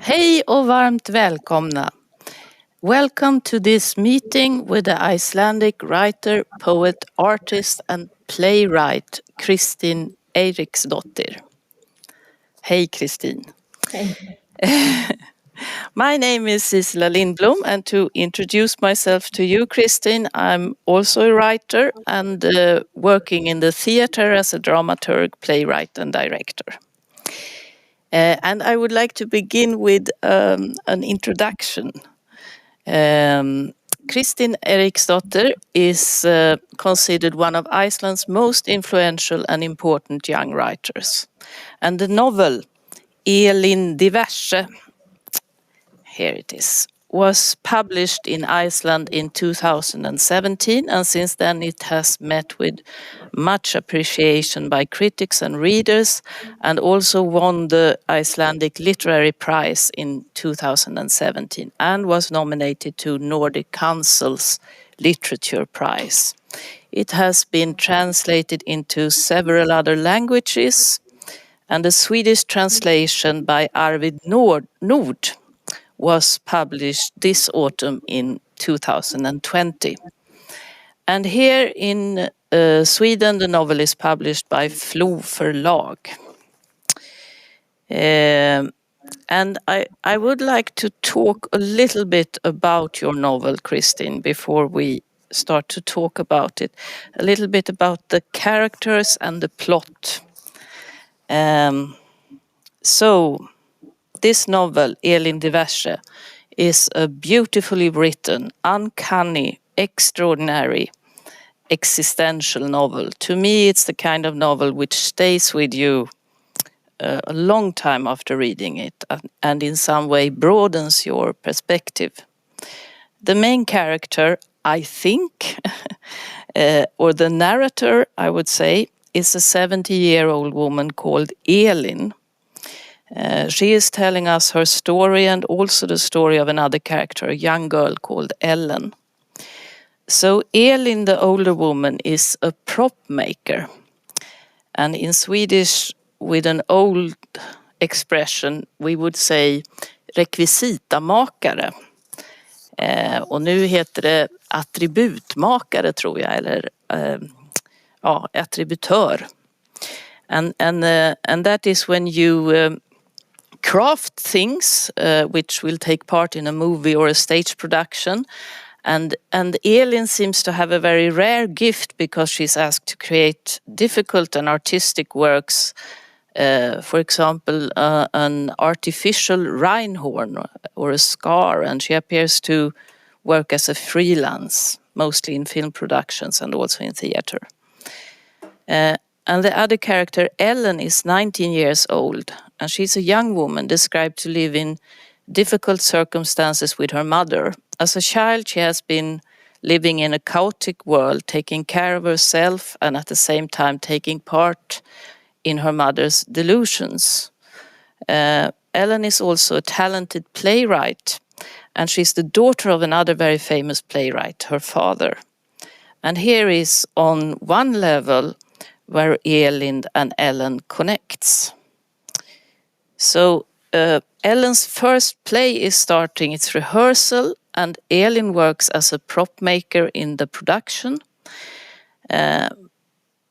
Hej och varmt välkomna. Welcome to this meeting with the Icelandic writer, poet, artist and playwright Kristín Eiríksdóttir. Hej Kristín. Hey. My name is Sisela Lindblom, and to introduce myself to you, Kristín, I'm also a writer and working in the theater as a dramaturg, playwright and director. And I would like to begin with an introduction. Kristín Eiríksdóttir is considered one of Iceland's most influential and important young writers. And the novel Elín diverse, here it is, was published in Iceland in 2017, and since then it has met with much appreciation by critics and readers, and also won the Icelandic Literary Prize in 2017 and was nominated to Nordic Council's Literature Prize. It has been translated into several other languages, and the Swedish translation by Arvid Nord was published this autumn in 2020. And here in Sweden, the novel is published by Flo förlag. And I would like to talk a little bit about your novel, Kristín, before we start to talk about it. A little bit about the characters and the plot. So, this novel, Elín diverse, is a beautifully written, uncanny, extraordinary, existential novel. To me, it's the kind of novel which stays with you a long time after reading it and in some way broadens your perspective. The main character, I think, or the narrator, I would say, is a 70-year-old woman called Elín. She is telling us her story and also the story of another character, a young girl called Ellen. So Elín, the older woman, is a prop maker. And in Swedish, with an old expression, we would say rekvisitamakare. Och nu heter det attributmakare, tror jag, eller attributör. And that is when you craft things which will take part in a movie or a stage production. And Elín seems to have a very rare gift because she's asked to create difficult and artistic works. For example, an artificial rhinehorn or a scar, and she appears to work as a freelance, mostly in film productions and also in theater. And the other character, Ellen, is 19 years old, and she's a young woman described to live in difficult circumstances with her mother. As a child, she has been living in a chaotic world, taking care of herself and at the same time taking part in her mother's delusions. Ellen is also a talented playwright, and she's the daughter of another very famous playwright, her father. And here is on one level where Elín and Ellen connects. So Ellen's first play is starting its rehearsal, and Elín works as a prop maker in the production. And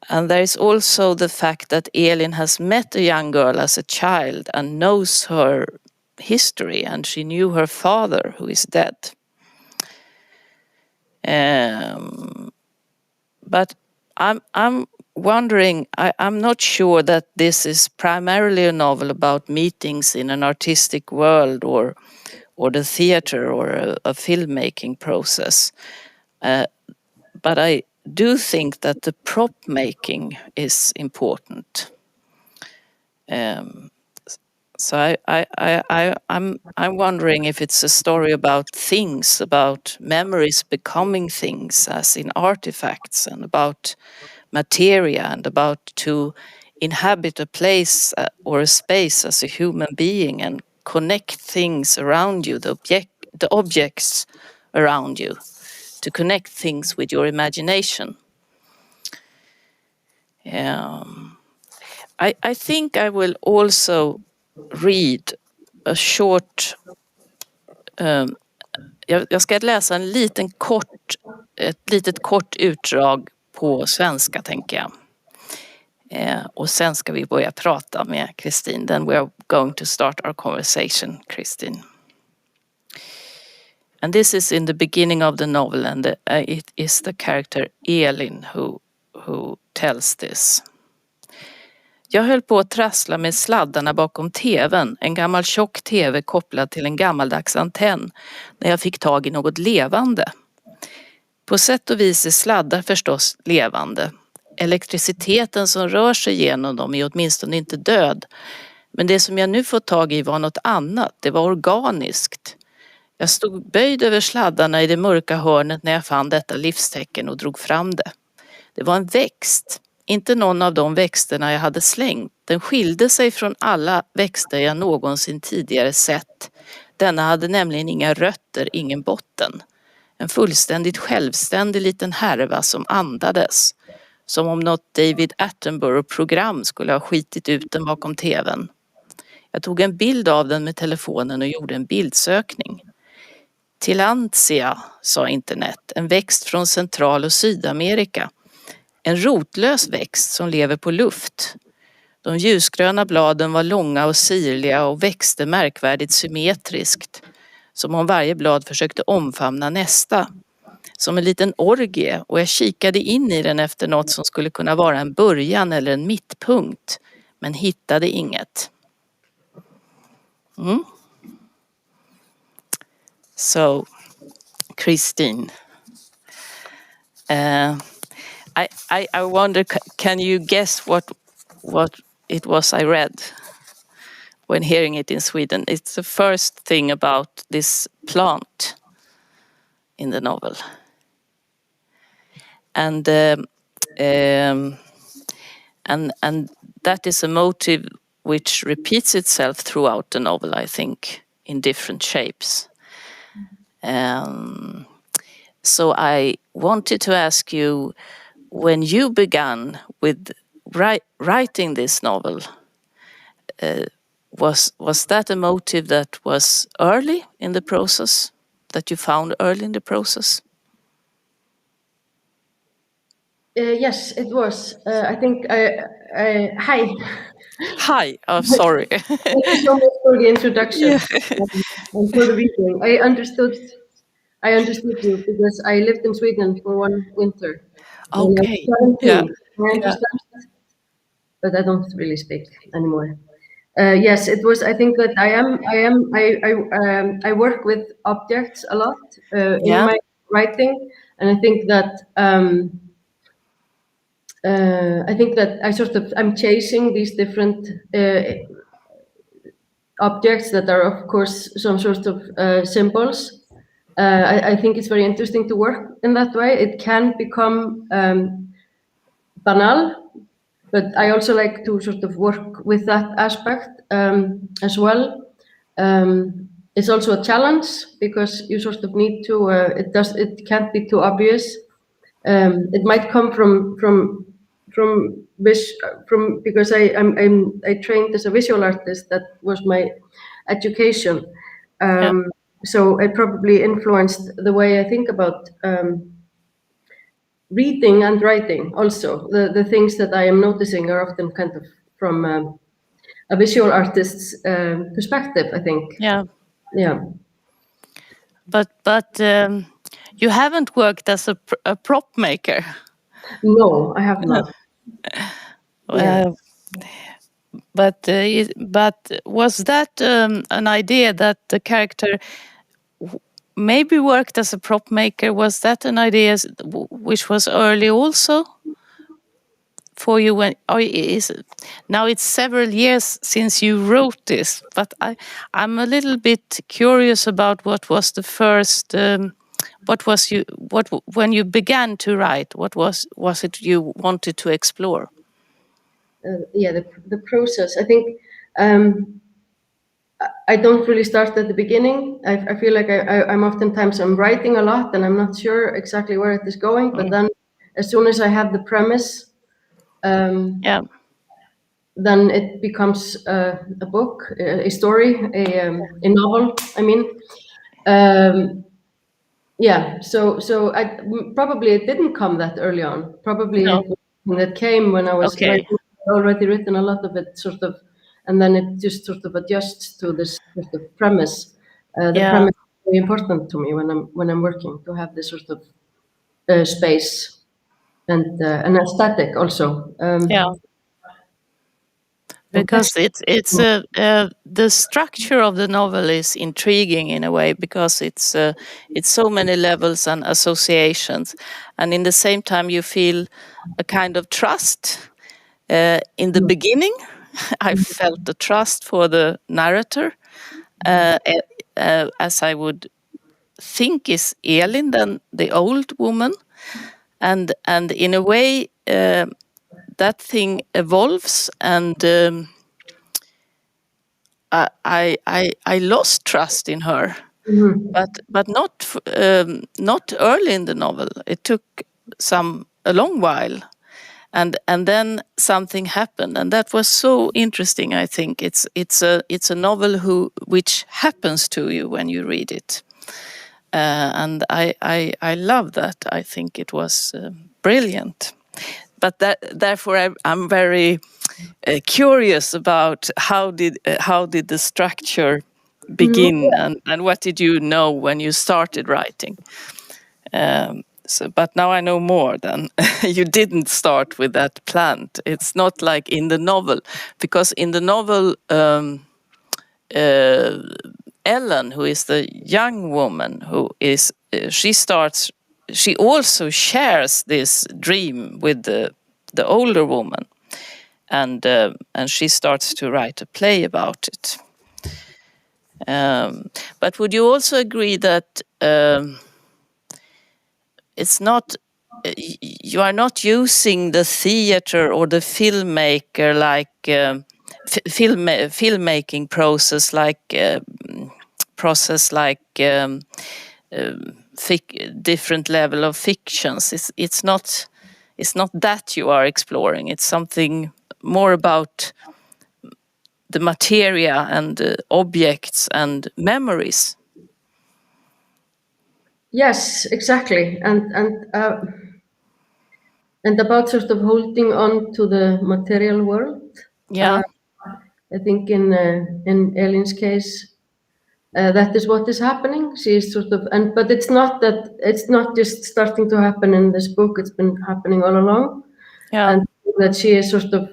there is also the fact that Elín has met a young girl as a child and knows her history, and she knew her father, who is dead. But I'm wondering, I'm not sure that this is primarily a novel about meetings in an artistic world or the theater or a filmmaking process. But I do think that the prop making is important. So I'm wondering if it's a story about things, about memories becoming things, as in artifacts, and about materia, and about to inhabit a place or a space as a human being and connect things around you, the objects around you, to connect things with your imagination. I think I will also read a short... Jag ska läsa ett litet kort utdrag på svenska, tänker jag. Och sen ska vi börja prata med Kristín. Then we are going to start our conversation, Kristín. And this is in the beginning of the novel, and it is the character Elín who tells this. Jag höll på att trassla med sladdarna bakom tvn, en gammal tjock tv kopplad till en gammaldags antenn, när jag fick tag i något levande. På sätt och vis är sladdar förstås levande. Elektriciteten som rör sig genom dem är åtminstone inte död. Men det som jag nu fått tag i var något annat, det var organiskt. Jag stod böjd över sladdarna i det mörka hörnet när jag fann detta livstecken och drog fram det. Det var en växt. Inte någon av de växterna jag hade slängt. Den skilde sig från alla växter jag någonsin tidigare sett. Denna hade nämligen inga rötter, ingen botten. En fullständigt självständig liten härva som andades. Som om något David Attenborough-program skulle ha skitit ut den bakom tvn. Jag tog en bild av den med telefonen och gjorde en bildsökning. Tillandsia, sa internet, en växt från Central- och Sydamerika. En rotlös växt som lever på luft. De ljusgröna bladen var långa och sirliga och växte märkvärdigt symmetriskt. Som om varje blad försökte omfamna nästa. Som en liten orgie, och jag kikade in i den efter något som skulle kunna vara en början eller en mittpunkt. Men hittade inget. So, Kristín. I wonder, can you guess what it was I read when hearing it in Sweden? It's the first thing about this plant in the novel. And that is a motive which repeats itself throughout the novel, I think, in different shapes. So I wanted to ask you, when you began with writing this novel, was that a motive that was early in the process, that you found early in the process? Yes, it was. I think hi. Hi, I'm sorry. Thank you so much for the introduction. Yeah. And for the reading. I understood you because I lived in Sweden for one winter. Okay. Yeah. I understand, but I don't really speak anymore. Yes, it was. I think that I work with objects a lot in my writing, and I think that I'm chasing these different objects that are, of course, some sort of symbols. I think it's very interesting to work in that way. It can become banal, but I also like to sort of work with that aspect as well. It's also a challenge because you sort of need to. It can't be too obvious. It might come from because I trained as a visual artist. That was my education. So it probably influenced the way I think about reading and writing. Also, the things that I am noticing are often kind of from a visual artist's perspective, I think. Yeah. But you haven't worked as a prop maker. No, I have not. But was that an idea that the character maybe worked as a prop maker? Was that an idea which was early also for you? Now it's several years since you wrote this, but I'm a little bit curious about what was the first. When you began to write? What was it you wanted to explore? The process. I think I don't really start at the beginning. I feel like I'm oftentimes writing a lot and I'm not sure exactly where it is going. But then, as soon as I have the premise, then it becomes a book, a story, a novel. I mean, yeah. So I probably it didn't come that early on. Probably No. it came when I was Okay. writing. I'd already written a lot of it, sort of, and then it just sort of adjusts to this sort of premise. The premise is very important to me when I'm working, to have this sort of space and an aesthetic also. Yeah. Because it's the structure of the novel is intriguing in a way, because it's so many levels and associations, and in the same time you feel a kind of trust. In the beginning, I felt the trust for the narrator, as I would think is Elín, then the old woman, and in a way that thing evolves, and I lost trust in her, but not early in the novel. It took a long while, and then something happened, and that was so interesting. I think it's a novel which happens to you when you read it, and I love that. I think it was brilliant. But therefore, I'm very curious about how did the structure begin, and what did you know when you started writing? But now I know more than you didn't start with that plant. It's not like in the novel, because in the novel, Ellen, who is the young woman, she also shares this dream with the older woman, and she starts to write a play about it. But would you also agree that it's not, you are not using the theater or the filmmaker like filmmaking process like different level of fictions. It's not that you are exploring. It's something more about the materia and objects and memories. Yes, exactly, and about sort of holding on to the material world. Yeah. I think in Elín's case, that is what is happening. She is sort of, but it's not just starting to happen in this book. It's been happening all along, and that she is sort of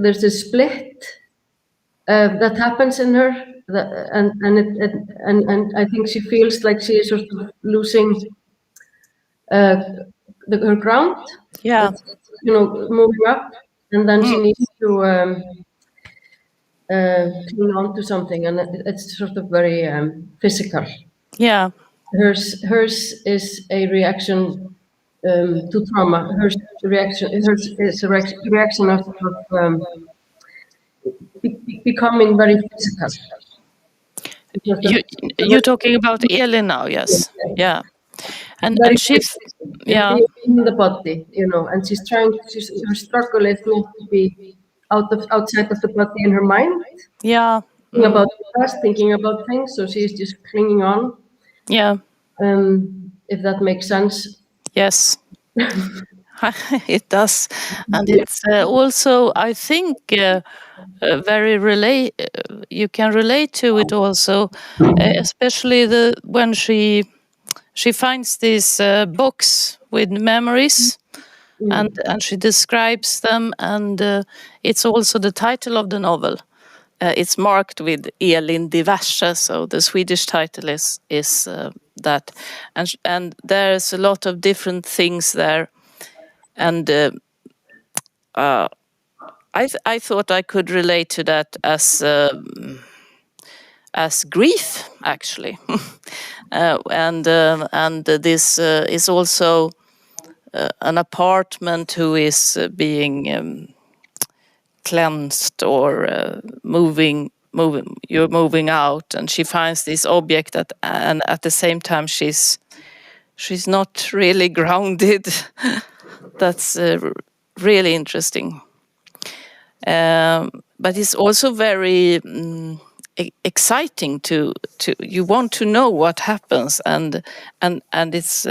there's a split that happens in her, and I think she feels like she is sort of losing her ground. Yeah. Moving up, and then she needs to cling on to something, and it's sort of very physical. Yeah. Hers is a reaction to trauma. Hers is a reaction of becoming very physical. You're talking about Elín now, yes. Yeah. And she's in the body, and she's her struggle is not to be outside of the body in her mind. Yeah. Thinking about the past, thinking about things, so she's just clinging on. Yeah. If that makes sense. Yes. It does, and it's also, I think, very you can relate to it also, especially when she finds these books with memories, and she describes them, and it's also the title of the novel. It's marked with Elín diverse, so the Swedish title is that, and there's a lot of different things there, and I thought I could relate to that as grief, actually. And this is also an apartment who is being cleansed or you're moving out, and she finds this object and at the same time she's she's not really grounded. That's really interesting. But it's also very exciting to you want to know what happens, and it's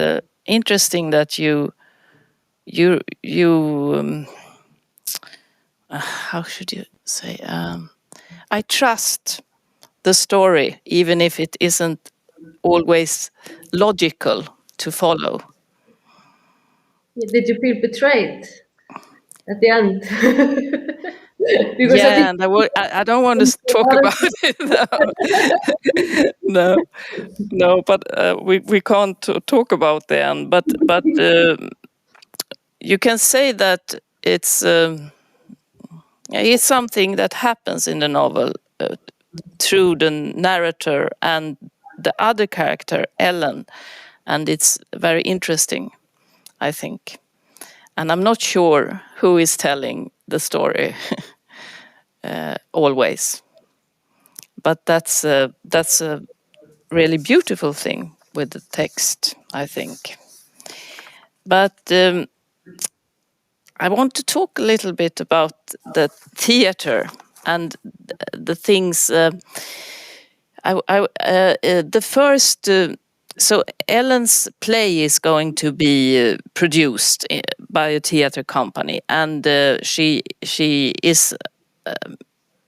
interesting that you how should you say, I trust the story even if it isn't always logical to follow. Did you feel betrayed at the end? Because yeah, and I don't want to talk about it. No, but we can't talk about the end. But you can say that it's something that happens in the novel through the narrator and the other character, Elín, and it's very interesting, I think. And I'm not sure who is telling the story always, but that's a really beautiful thing with the text, I think. But I want to talk a little bit about the theater and the things. The first. So Ellen's play is going to be produced by a theater company, and she is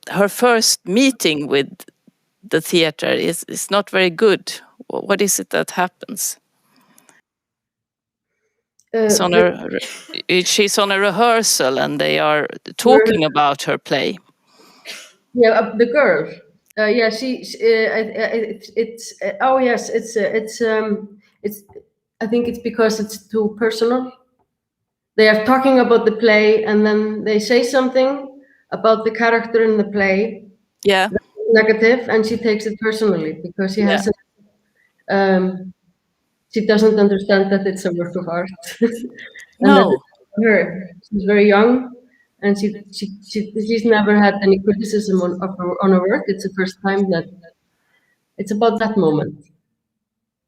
her first meeting with the theater is not very good. What is it that happens? She's on a rehearsal, and they are talking about her play. Yeah, the girl. Yeah, it's. Oh yes, it's. I think it's because it's too personal. They are talking about the play, and then they say something about the character in the play. Yeah. Negative, and she takes it personally because she hasn't. She doesn't understand that it's a work of art. No. She's very young, and she's never had any criticism on her work. It's the first time that it's about that moment.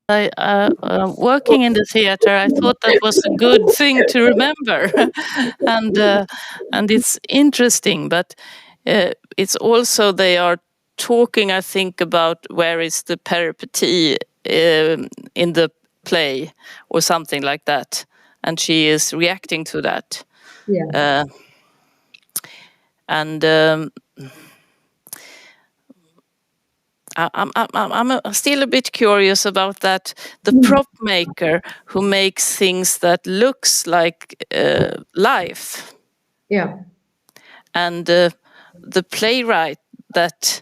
Working in the theater, I thought that was a good thing to remember, and it's interesting. But it's also they are talking, I think, about where is the peripety in the play or something like that, and she is reacting to that. Yeah. I'm still a bit curious about that. The prop maker who makes things that looks like life. Yeah. And the playwright that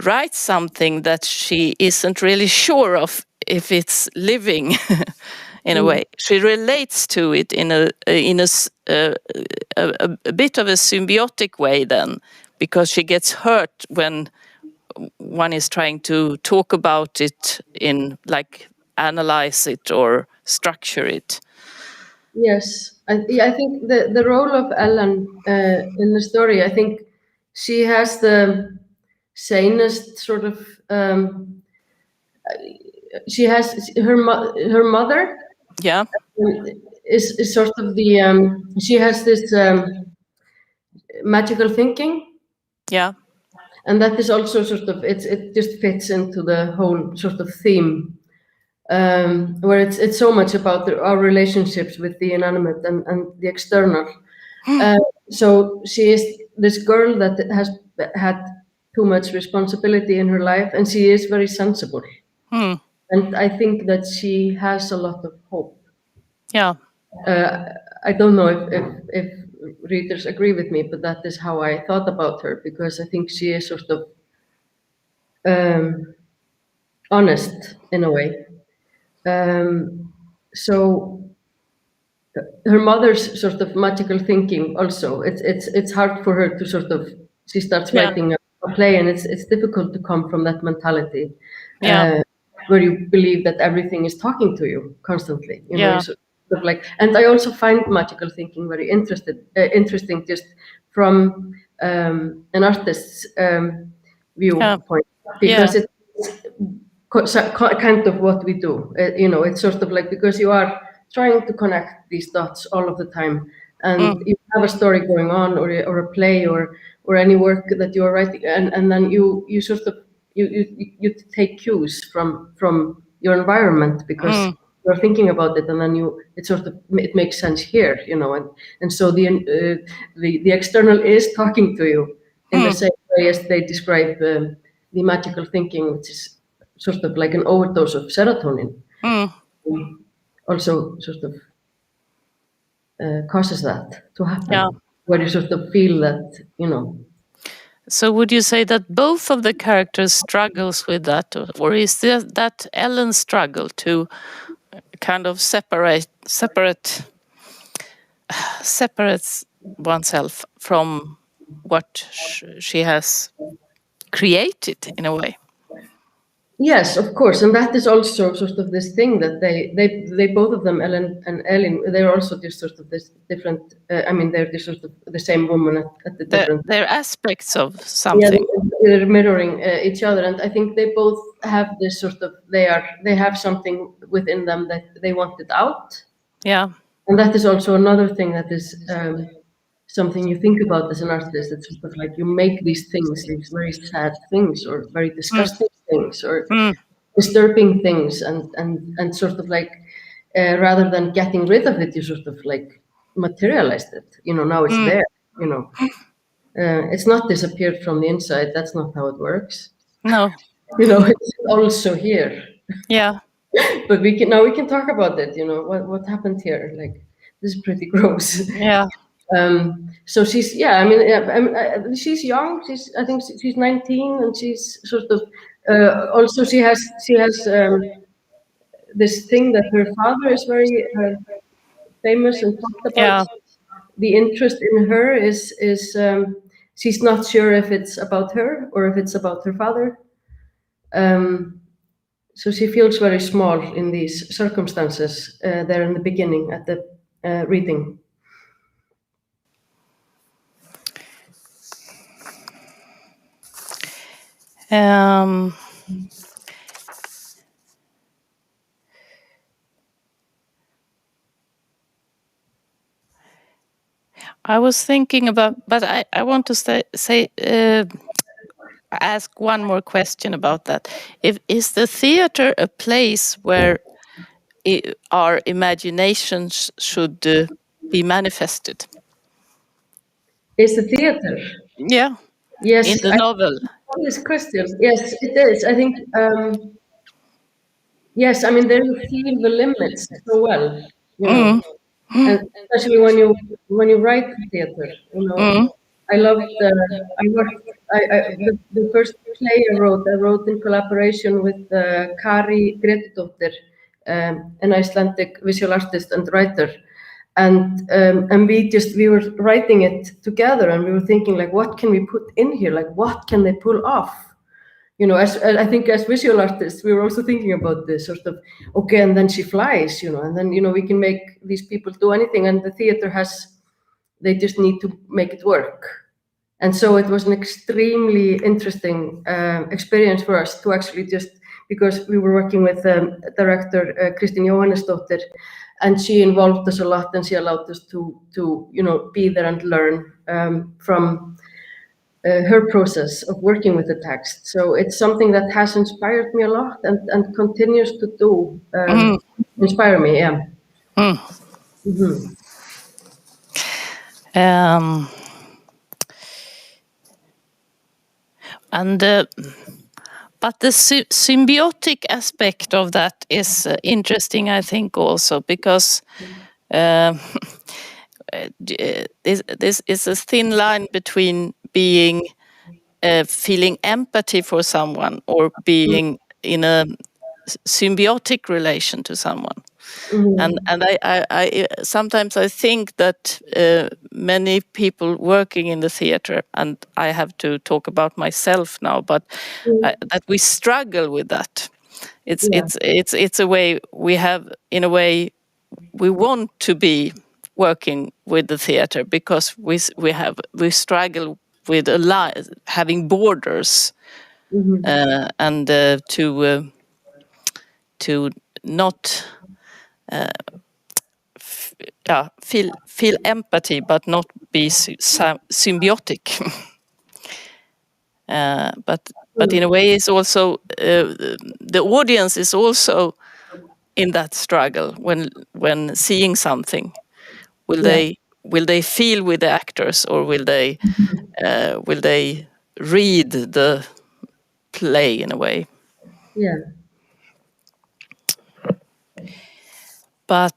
writes something that she isn't really sure of if it's living in a way. She relates to it in a bit of a symbiotic way then, because she gets hurt when one is trying to talk about it in, like, analyze it or structure it. Yes, I think the role of Ellen in the story, I think she has the sanest sort of. She has her mother. Yeah. Is sort of the. She has this magical thinking. Yeah. And that is also sort of it just fits into the whole sort of theme, where it's so much about our relationships with the inanimate and the external. So she is this girl that has had too much responsibility in her life, and she is very sensible. And I think that she has a lot of hope. Yeah. I don't know if readers agree with me, but that is how I thought about her, because I think she is sort of honest in a way. So her mother's sort of magical thinking also, it's hard for her to sort of, she starts writing a play, and it's difficult to come from that mentality where you believe that everything is talking to you constantly, you know, sort of like. And I also find magical thinking very interesting just from an artist's viewpoint, because kind of what we do. It's sort of like, because you are trying to connect these dots all of the time, and you have a story going on, or a play, or any work that you are writing, and then you sort of you take cues from your environment, because you're thinking about it, and then it makes sense here, and so the external is talking to you in the same way as they describe the magical thinking, which is sort of like an overdose of serotonin. Also sort of causes that to happen, where you sort of feel that, So would you say that both of the characters struggles with that, or is that Ellen's struggle to kind of separates oneself from what she has created in a way? Yes, of course, and that is also sort of this thing that they both of them, Ellen and Elín, they're also just sort of this different. They're just sort of the same woman at the different. They're aspects of something. Yeah, they're mirroring each other, and I think they both have this sort of. They have something within them that they wanted out. Yeah, and that is also another thing that is. Something you think about as an artist. It's sort of like you make these things, these very sad things, or very disgusting things, or disturbing things, and sort of like rather than getting rid of it, you sort of like materialized it. Now it's there. It's not disappeared from the inside. That's not how it works. No. It's also here. Yeah. But we can talk about it. What happened here? Like, this is pretty gross. Yeah. So she's she's young. I think she's 19, and she's sort of also she has this thing that her father is very famous and talked about. Yeah. The interest in her is she's not sure if it's about her or if it's about her father. So she feels very small in these circumstances there in the beginning at the reading. I was thinking about, but I want to ask one more question about that. Is the theater a place where our imaginations should be manifested? Is the theater? Yeah. Yes. In the novel. This question. Yes, it is. I think. Yes, there you feel the limits so well, and especially when you write theater. I loved. I worked. The first play I wrote in collaboration with Kari Gretudóttir, an Icelandic visual artist and writer, and we were writing it together, and we were thinking, like, what can we put in here? Like, what can they pull off? I think as visual artists, we were also thinking about this sort of, okay, and then she flies, and then, we can make these people do anything, and the theater they just need to make it work. And so it was an extremely interesting experience for us to actually because we were working with director Kristín Eiríksdóttir, and she involved us a lot, and she allowed us to be there and learn from her process of working with the text. So it's something that has inspired me a lot and continues to inspire me. Yeah. But the symbiotic aspect of that is interesting, I think, also, because this is a thin line between being feeling empathy for someone or being in a symbiotic relation to someone. And I sometimes I think that many people working in the theater, and I have to talk about myself now, but that we struggle with that. It's a way we have, in a way, we want to be working with the theater because we struggle with having borders and to to not feel empathy, but not be symbiotic. But in a way, it's also the audience is also in that struggle when seeing something. Will they feel with the actors, or will they read the play in a way? Yeah. But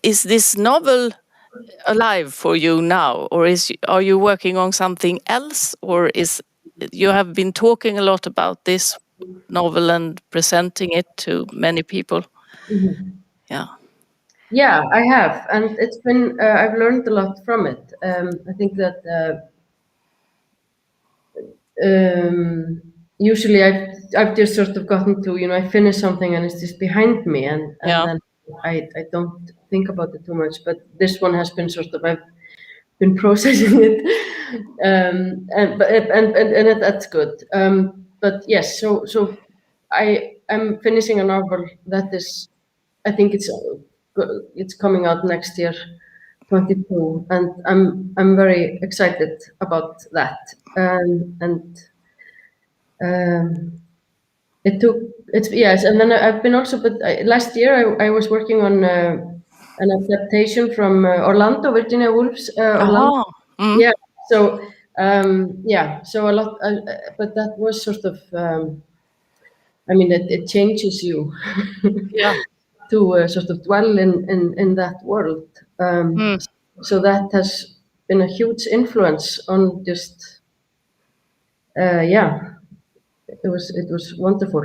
is this novel alive for you now, or are you working on something else, or you have been talking a lot about this novel and presenting it to many people? Yeah, I have, and it's been I've learned a lot from it. I think that usually I've just sort of gotten to, I finish something and it's just behind me, and then I don't think about it too much. But this one has been sort of, I've been processing it, and that's good. But yes, so I'm finishing a novel that is, I think it's coming out next year, 22, and I'm very excited about that. And then I've been also, but last year I was working on an adaptation from Orlando, Virginia Woolf's Orlando. Yeah, so so a lot, but that was sort of, it changes you to sort of dwell in that world. So that has been a huge influence on just, it was wonderful.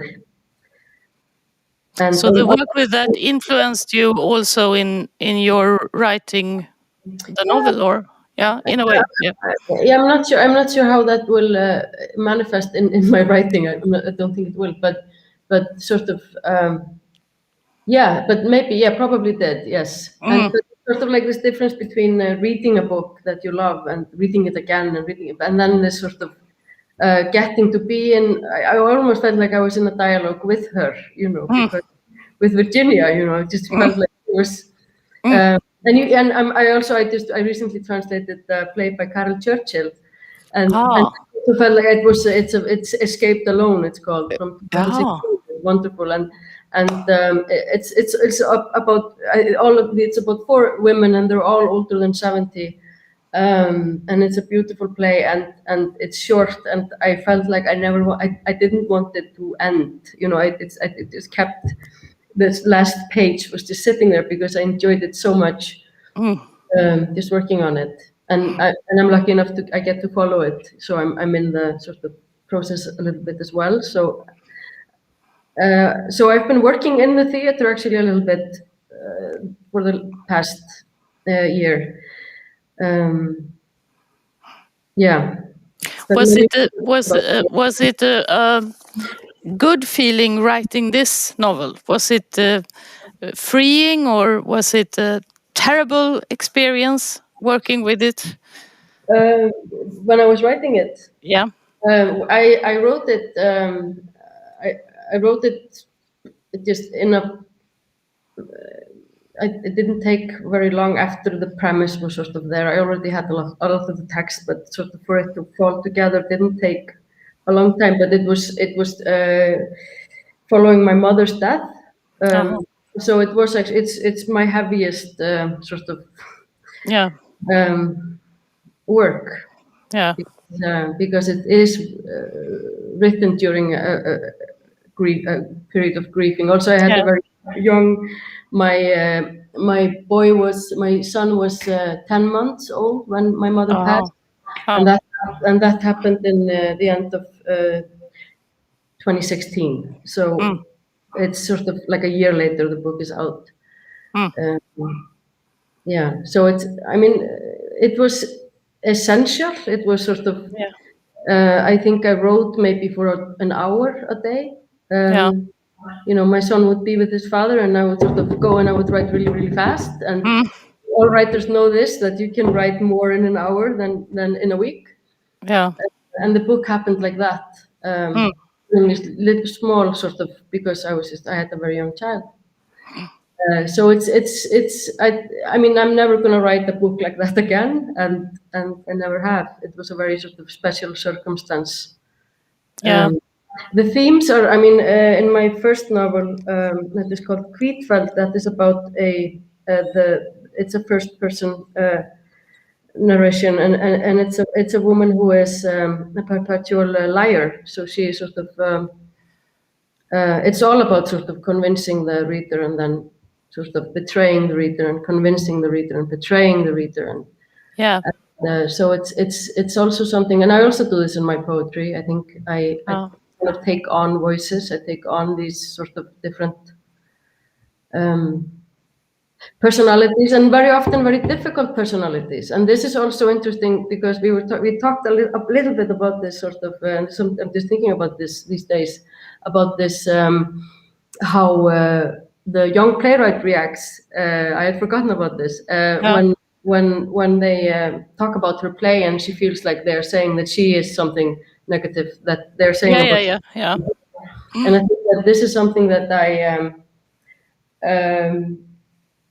And so the work with that influenced you also in your writing the novel, or in a way. I'm not sure how that will manifest in my writing. I don't think it will, but sort of, but maybe, probably did, yes. And sort of like this difference between reading a book that you love and reading it again and reading it, and then this sort of getting to be in. I almost felt like I was in a dialogue with her, because with Virginia, it just felt like it was. I recently translated the play by Carol Churchill, and it felt like it's Escaped Alone. It's called, from 2016. Wonderful, and it's about it's about 4 women, and they're all older than 70. And it's a beautiful play, and it's short, and I felt like I didn't want it to end. It just kept, this last page was just sitting there because I enjoyed it so much, just working on it, and I'm lucky enough I get to follow it, so I'm in the sort of process a little bit as well. So I've been working in the theater actually a little bit for the past year. Was it a good feeling writing this novel? Was it freeing, or was it a terrible experience working with it? When I was writing it, I wrote it. I wrote it just in a. It didn't take very long after the premise was sort of there. I already had a lot of the text, but sort of for it to fall together didn't take a long time. But it was following my mother's death. So it was actually, it's my heaviest sort of work. Because it is written during a period of grieving. Also, I had a very young. My son was 10 months old when my mother passed, and that happened in the end of 2016. So it's sort of like a year later the book is out. So it's. It was essential. It was sort of. I think I wrote maybe for an hour a day. My son would be with his father, and I would sort of go and I would write really, really fast. And all writers know this, that you can write more in an hour than in a week. and the book happened like that. Little small sort of, because I had a very young child. So I mean, I'm never going to write a book like that again, and I never have. It was a very sort of special circumstance. Yeah. The themes are, I mean, in my first novel that is called Hvítfell, that is about it's a first person narration, and it's a woman who is a perpetual liar. So she is sort of it's all about sort of convincing the reader and then sort of betraying the reader and convincing the reader and betraying the reader, and so it's also something. And I also do this in my poetry. I think I kind of take on voices. I take on these sort of different personalities, and very often very difficult personalities. And this is also interesting because we talked a little bit about this sort of. I'm just thinking about this these days, about this how the young playwright reacts. I had forgotten about this when they talk about her play, and she feels like they're saying that she is something negative, that they're saying yeah. And I think that this is something that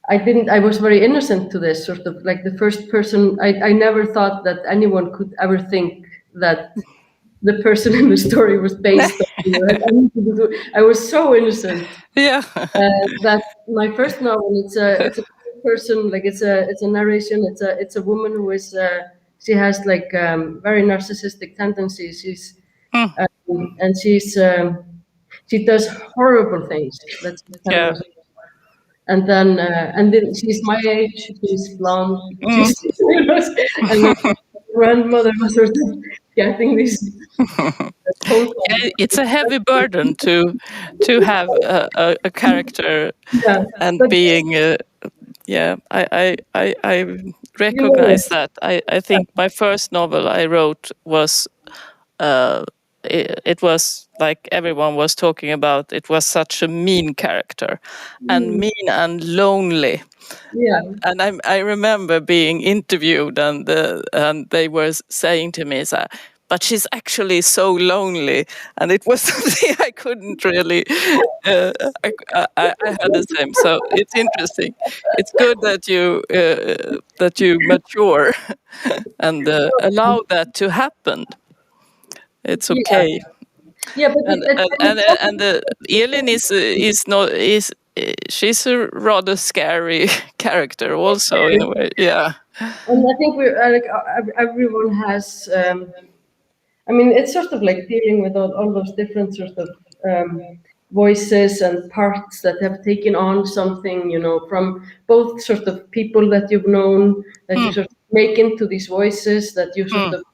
I was very innocent to this, sort of like the first person. I never thought that anyone could ever think that the person in the story was based on. I was so innocent. Yeah. That my first novel, it's a person, like it's a narration. It's a woman who is she has like very narcissistic tendencies. She's and she does horrible things. That's and then she's my age. She's blonde. And my grandmother was sort of getting these. It's a heavy burden to have a character and being. I recognize that. I think my first novel I wrote was. It was like everyone was talking about. It was such a mean character, and mean and lonely. Yeah. And I remember being interviewed, and they were saying to me, "But she's actually so lonely," and it was something I couldn't really. I had the same, so it's interesting. It's good that you mature and allow that to happen. It's okay. Yeah, but and Elín is not she's a rather scary character also in a way. Yeah. And I think we're like everyone has. I mean, it's sort of like dealing with all those different sort of voices and parts that have taken on something, you know, from both sort of people that you've known, that you sort of make into these voices, that you sort of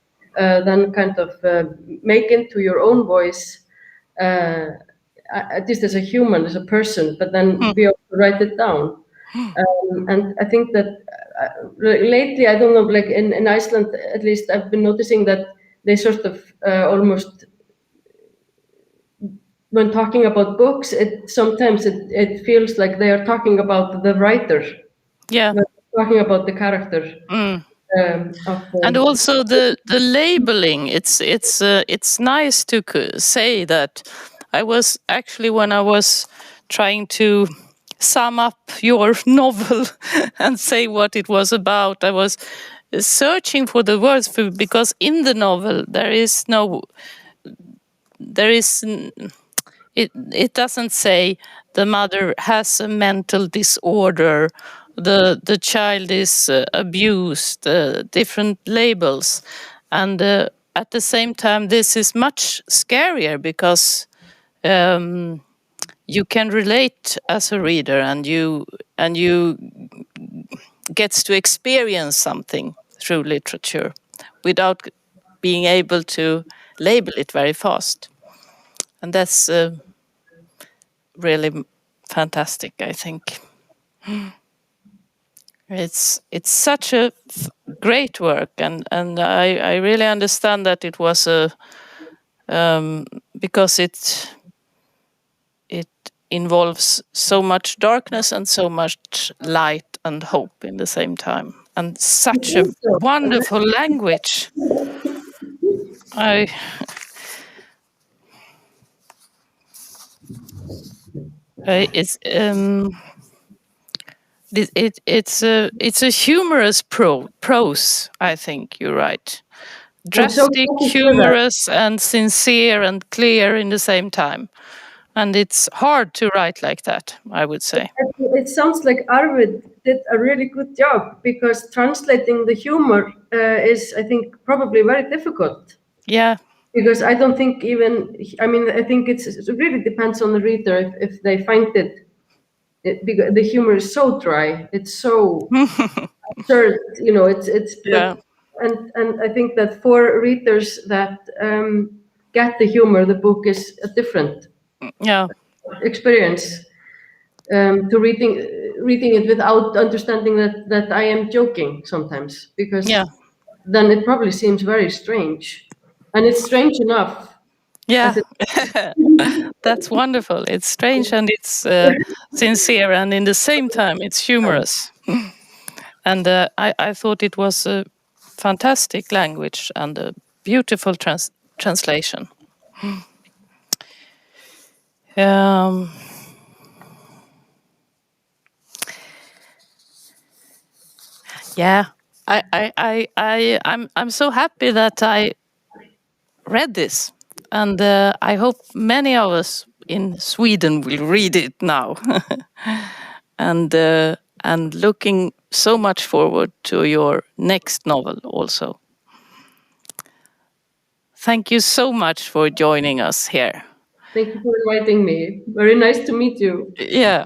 then kind of make into your own voice, at least as a human, as a person, but then be able to write it down. And I think that lately, I don't know, like in Iceland, at least I've been noticing that they sort of almost, when talking about books, sometimes it feels like they are talking about the writer. Yeah. Talking about the character. And also the labeling. It's nice to say that. I was actually, when I was trying to sum up your novel and say what it was about, I was searching for the words because in the novel it doesn't say the mother has a mental disorder, the child is abused, different labels, and at the same time this is much scarier because you can relate as a reader, and you gets to experience something through literature without being able to label it very fast. And that's really fantastic, I think. It's such a great work, and I really understand that it was because it involves so much darkness and so much light and hope in the same time, and such a wonderful language. it's a humorous prose. I think you're right. Drastic, humorous, and sincere and clear in the same time. And it's hard to write like that, I would say. It sounds like Arvid did a really good job, because translating the humor is, I think, probably very difficult. Yeah. Because I don't think I think it really depends on the reader if they find because the humor is so dry, it's so absurd, Yeah. And I think that for readers that get the humor, the book is a different experience to reading it without understanding that I am joking sometimes, because then it probably seems very strange, and it's strange enough. Yeah, that's wonderful. It's strange and it's sincere, and in the same time it's humorous. And I thought it was a fantastic language and a beautiful translation. Yeah, I'm so happy that I read this, and I hope many of us in Sweden will read it now, and looking so much forward to your next novel also. Thank you so much for joining us here. Thank you for inviting me. Very nice to meet you. Yeah.